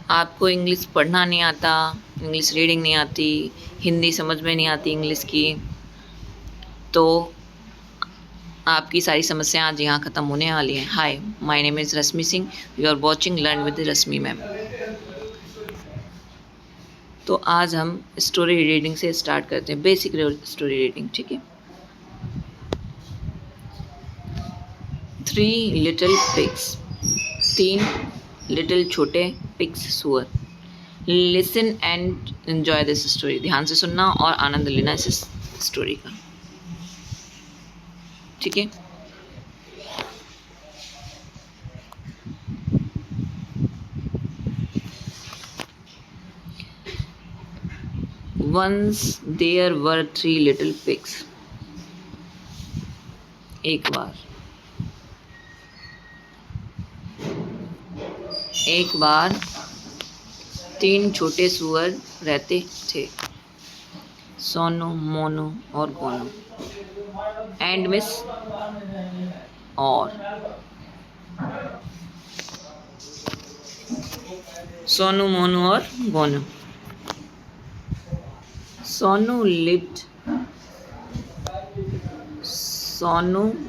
आपको इंग्लिश पढ़ना नहीं आता, इंग्लिश रीडिंग नहीं आती, हिंदी समझ में नहीं आती इंग्लिश की, तो आपकी सारी समस्याएं आज यहाँ ख़त्म होने वाली हैं। Hi, my name is Rashmi Singh, you are watching learn with Rashmi ma'am. तो आज हम स्टोरी रीडिंग से स्टार्ट करते हैं, बेसिक स्टोरी रीडिंग, ठीक है। 3 लिटिल पिग्स, 3 लिटिल छोटे पिग्स, सुअर। Listen and enjoy this story, ध्यान से सुनना और आनंद लेना इस स्टोरी का, ठीक है। Once there were 3 little pigs. एक बार 3 छोटे सुअर रहते थे, सोनू, मोनू और गोनू। एंड मिस और सोनू, मोनू और Gonu. Sonu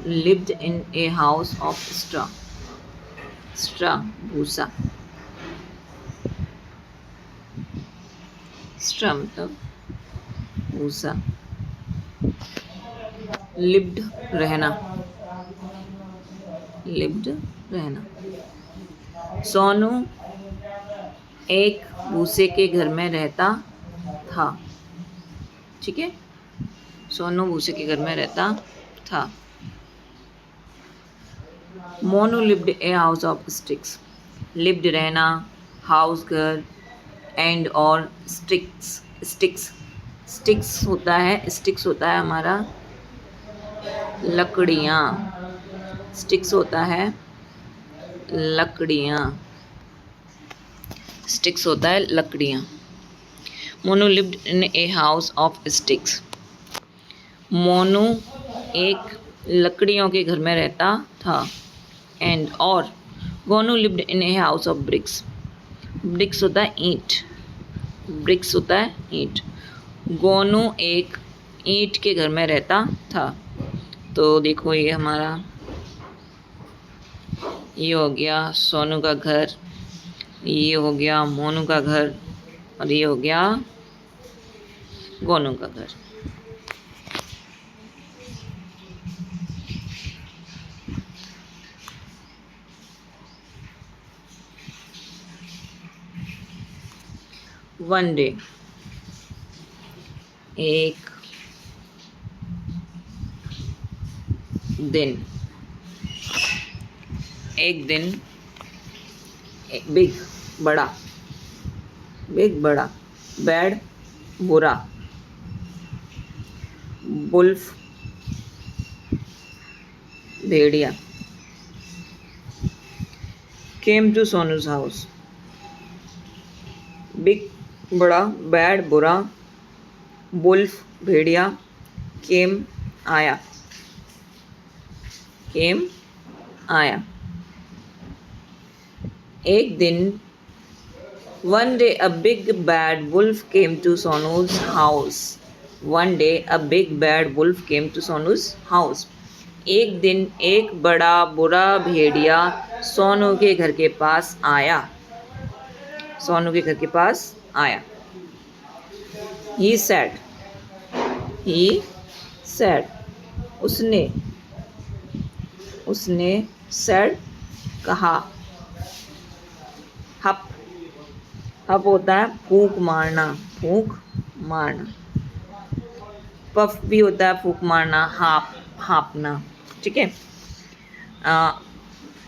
lived in a house of straw. Straw, भूसा। Straw मतलब भूसा। Lived रहना, lived रहना। सोनू एक भूसे के घर में रहता था, ठीक है। सोनू भूसे के घर में रहता था। Monu lived A house of sticks. Lived रहना, हाउस घर, एंड और स्टिक्स। स्टिक्स होता है हमारा लकड़ियाँ। स्टिक्स होता है लकड़ियाँ। स्टिक्स होता है लकड़ियाँ। Monu lived in a house of sticks. Monu एक लकड़ियों के घर में रहता था। एंड और Gonu lived in a house of bricks. Bricks होता है ईंट। ब्रिक्स होता है ईंट। गोनू एक ईंट के घर में रहता था। तो देखो ये हमारा ये हो गया सोनू का घर, ये हो गया मोनू का घर और ये हो गया गोनू का घर। वन डे, एक दिन, बिग बड़ा, बैड बुरा, बुल्फ भेड़िया, came to Sonu's house. Big बड़ा, बैड बुरा, बुल्फ भेड़िया, केम आया। एक दिन, one day a big bad wolf came to Sonu's house. One day a big bad wolf came to Sonu's house. एक दिन एक बड़ा बुरा भेड़िया सोनू के घर के पास आया। He said, उसने said कहा। हप होता है फूंक मारना। पफ भी होता है फूंक मारना, हाँपना, ठीक है।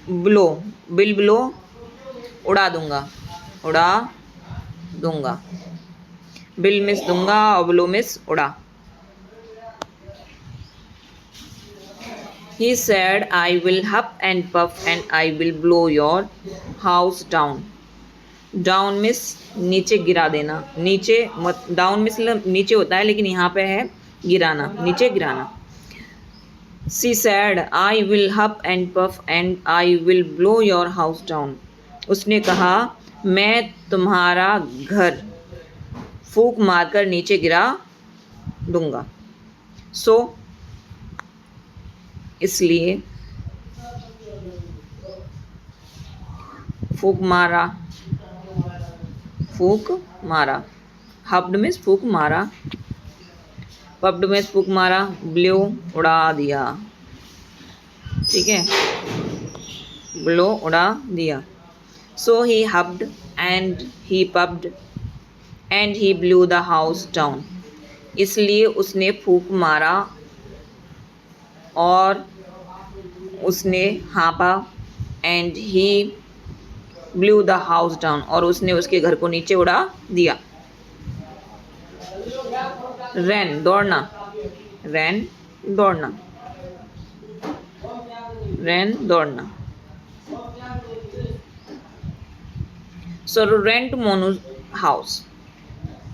बिल ब्लो, उड़ा दूंगा। बिल मिस दूंगा और ब्लो मिस उड़ा। He said, I will huff and puff and I will blow your house down. Down miss नीचे गिरा देना। डाउन मिस नीचे होता है लेकिन यहाँ पे है गिराना, नीचे गिराना। She said, I will huff and puff and I will blow your house down. उसने कहा मैं तुम्हारा घर फूंक मारकर नीचे गिरा दूंगा। सो इसलिए फूंक मारा, फूंक मारा, हब्ड में फूंक मारा, पब्ड में फूंक मारा, ब्लो उड़ा दिया। ठीक है, ब्लो उड़ा दिया। So he huffed and he puffed and he blew the house down. इसलिए उसने फूंक मारा और उसने हाँपा, and he blew the house down, और उसने उसके घर को नीचे उड़ा दिया। रैन दौड़ना, रैन दौड़ना, रैन दौड़ना। Sonu ran to Monu's house,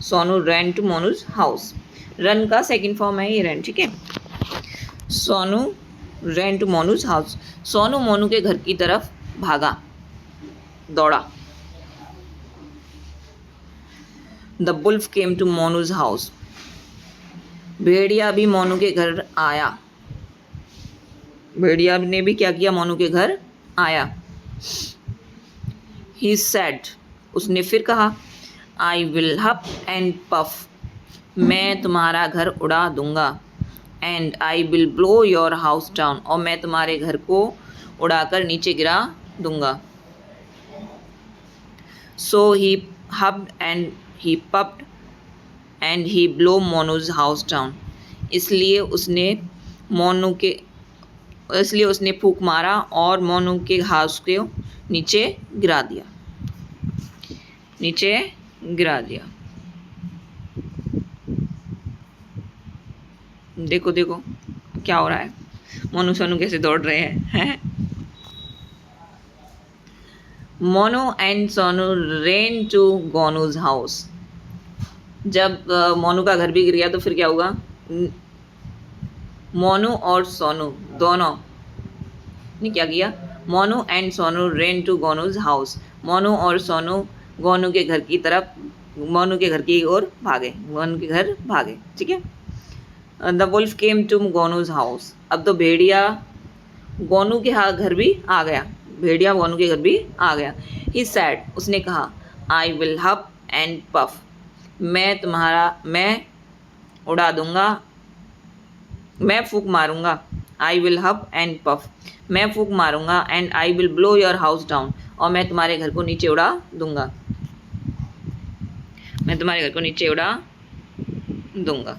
Sonu ran to Monu's house. Run का सेकंड फॉर्म है ये रैन। ठीक है, Sonu ran to Monu's house. Sonu Monu के घर की तरफ भागा, दौड़ा। The wolf came to Monu's house. भेड़िया भी मोनू के घर आया, भेड़िया ने भी क्या किया, मोनू के घर आया। ही सेड, उसने फिर कहा, I will huff and puff, मैं तुम्हारा घर उड़ा दूंगा। And I will blow your house down, और मैं तुम्हारे घर को उड़ाकर नीचे गिरा दूंगा। So he huffed and he puffed and he blow Monu's house down. इसलिए उसने फूंक मारा और मोनू के हाउस को नीचे गिरा दिया, नीचे गिरा दिया। देखो देखो क्या हो रहा है, मोनू सोनू कैसे दौड़ रहे हैं। Monu and Sonu ran to Gonu's house. जब मोनू का घर भी गिर गया तो फिर क्या होगा, मोनू और सोनू दोनों ने क्या किया, Monu and Sonu ran to Gonu's house. Monu और सोनू गोनू के घर की तरफ, मोनू के घर की ओर भागे, गोनू के घर भागे। ठीक है, the wolf came to Gonu's house. अब तो भेड़िया गोनू के घर भी आ गया, भेड़िया गोनू के घर भी आ गया। ही सैड, उसने कहा, I will huff and puff, मैं उड़ा दूंगा, मैं फूंक मारूंगा। आई विल हफ एंड पफ, मैं फूंक मारूंगा। And I will blow your house down, और मैं तुम्हारे घर को नीचे उड़ा दूंगा, मैं तुम्हारे घर को नीचे उड़ा दूंगा।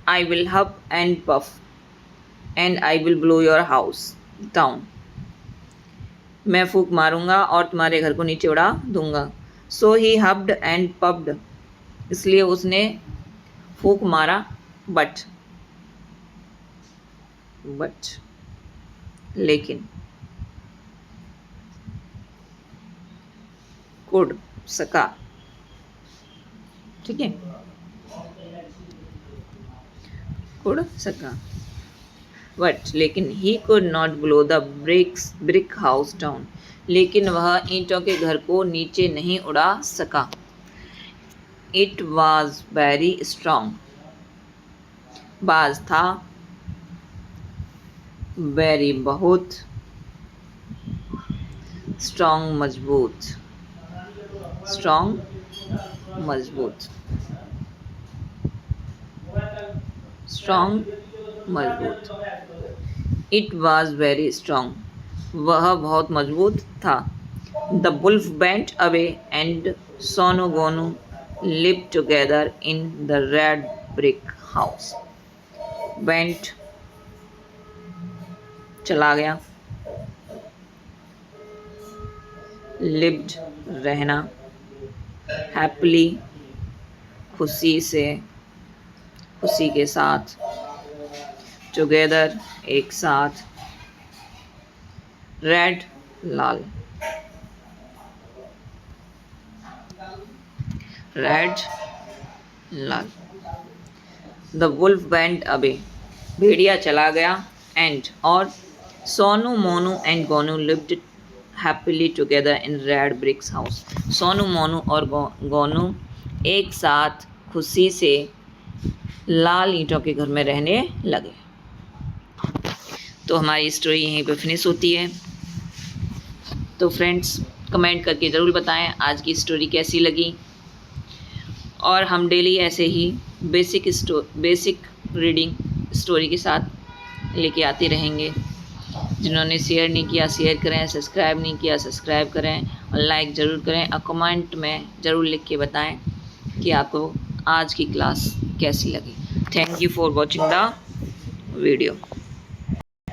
I will huff and puff and I will blow your house down, मैं फूंक मारूंगा और तुम्हारे घर को नीचे उड़ा दूंगा। So he huffed and puffed, इसलिए उसने फूंक मारा, बट लेकिन, कुड सका। ठीक है, कुड सका, बट लेकिन he could not blow the brick house down, लेकिन वह ईंटों के घर को नीचे नहीं उड़ा सका। इट वॉज वेरी स्ट्रांग, बाज था, वेरी बहुत, स्ट्रांग मजबूत, स्ट्रांग मजबूत, स्ट्रांग मजबूत। इट वॉज वेरी स्ट्रांग, वह बहुत मजबूत था। The wolf went away and Sonu Gonu live together in the red brick house. Went चला गया, लिव्ड रहना, हैप्पीली खुशी से, खुशी के साथ, टुगेदर एक साथ, रेड लाल, रेड लाल। द वुल्फ वेंट अवे, भेड़िया चला गया, एंड और Sonu Monu and Gonu lived happily together in red bricks house. Sonu, Monu और गोनू एक साथ खुशी से लाल ईंटों के घर में रहने लगे। तो हमारी स्टोरी यहीं पे फिनिश होती है। तो फ्रेंड्स, कमेंट करके ज़रूर बताएं आज की स्टोरी कैसी लगी, और हम डेली ऐसे ही बेसिक रीडिंग स्टोरी के साथ लेके आते रहेंगे। जिन्होंने शेयर नहीं किया शेयर करें, सब्सक्राइब नहीं किया सब्सक्राइब करें, और लाइक ज़रूर करें, और कमेंट में ज़रूर लिख के बताएं कि आपको आज की क्लास कैसी लगी। Thank you for watching the video.